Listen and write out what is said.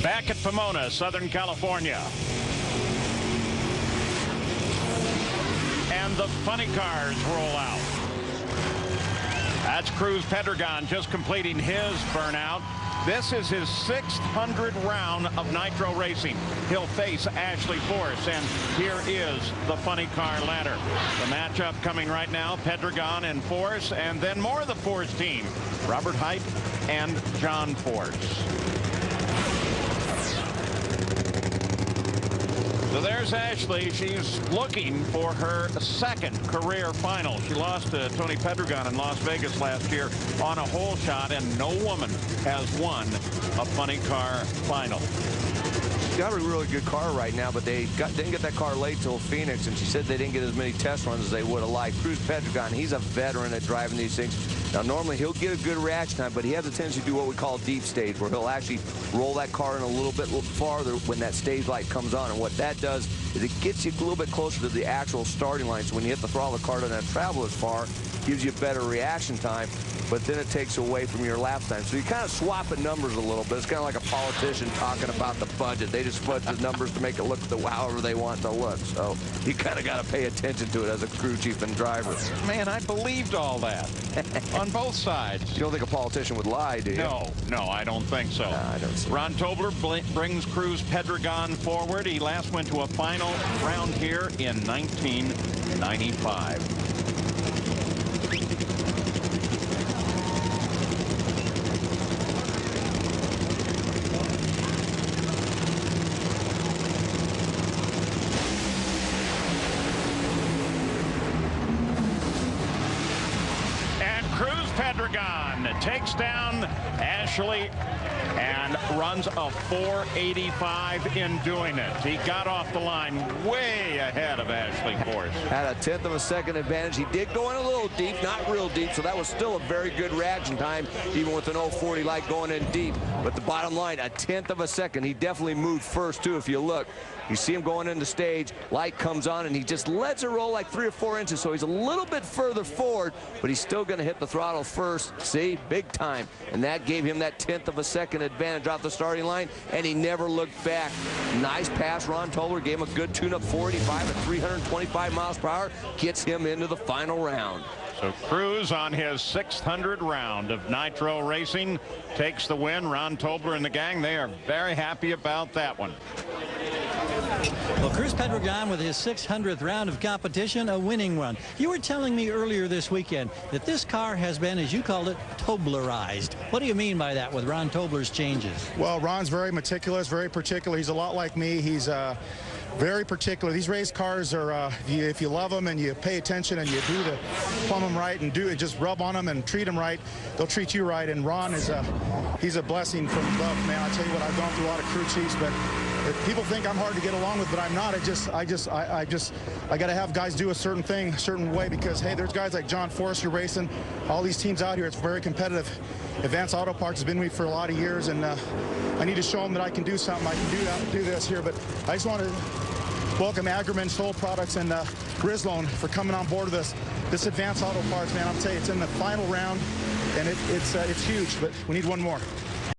Back at Pomona, Southern California. And the funny cars roll out. That's Cruz Pedregon just completing his burnout. This is his 600th round of nitro racing. He'll face Ashley Force, and here is the funny car ladder. The matchup coming right now, Pedregon and Force, and then more of the Force team, Robert Height and John Force. So there's Ashley. She's looking for her second career final. She lost to Tony Pedregon in Las Vegas last year on a hole shot, and no woman has won a funny car final. She's got a really good car right now, but they didn't get that car late till Phoenix, and she said they didn't get as many test runs as they would have liked. Cruz Pedregon, he's a veteran at driving these things. Now, normally he'll get a good reaction time, but he has a tendency to do what we call deep stage, where he'll actually roll that car in a little bit farther when that stage light comes on. And what that does is it gets you a little bit closer to the actual starting line. So when you hit the throttle, the car doesn't travel as far, gives you a better reaction time, but then it takes away from your lap time. So you kind of swap the numbers a little bit. It's kind of like a politician talking about the budget. They just fudge the numbers to make it look however they want to look. So you kind of got to pay attention to it as a crew chief and driver. Man, I believed all that on both sides. You don't think a politician would lie, do you? No, I don't think so. I don't see Ron Tobler brings Cruz Pedregon forward. He last went to a final round here in 1995. Cruz Pedregon takes down Ashley and runs a 485 in doing it. He got off the line way ahead of Ashley Force. Had a 1/10 of a second advantage. He did go in a little deep, not real deep, so that was still a very good reaction time, even with an 040 light going in deep. But the bottom line, a 1/10 of a second. He definitely moved first, too, if you look. You see him going into stage, light comes on, and he just lets it roll like 3 or 4 inches, so he's a little bit further forward, but he's still going to hit the throttle first. See, big time. And that gave him that 1/10 of a second advantage off the starting line, and he never looked back. Nice pass. Ron Tobler gave him a good tune-up 485 at 325 miles per hour, gets him into the final round. So Cruz on his 600th round of nitro racing takes the win. Ron Tobler and the gang, they are very happy about that one. Well, Cruz Pedregon with his 600th round of competition, a winning one. You were telling me earlier this weekend that this car has been, as you called it, Toblerized. What do you mean by that with Ron Tobler's changes? Well, Ron's very meticulous, very particular. He's a lot like me. He's very particular. These race cars are, if you love them and you pay attention and you plumb them right and just rub on them and treat them right, they'll treat you right. And Ron is he's a blessing from above, man. I tell you what, I've gone through a lot of crew chiefs, but people think I'm hard to get along with, but I'm not. I got to have guys do a certain thing, a certain way, because hey, there's guys like John Force who racing all these teams out here. It's very competitive. Advanced Auto Parts has been with me for a lot of years, and I need to show them that I can do something. I can do this here, but I just want to welcome Agrman, Soul Products, and Grislone for coming on board with this Advanced Auto Parts, man. I'm telling you, it's in the final round, and it's huge, but we need one more.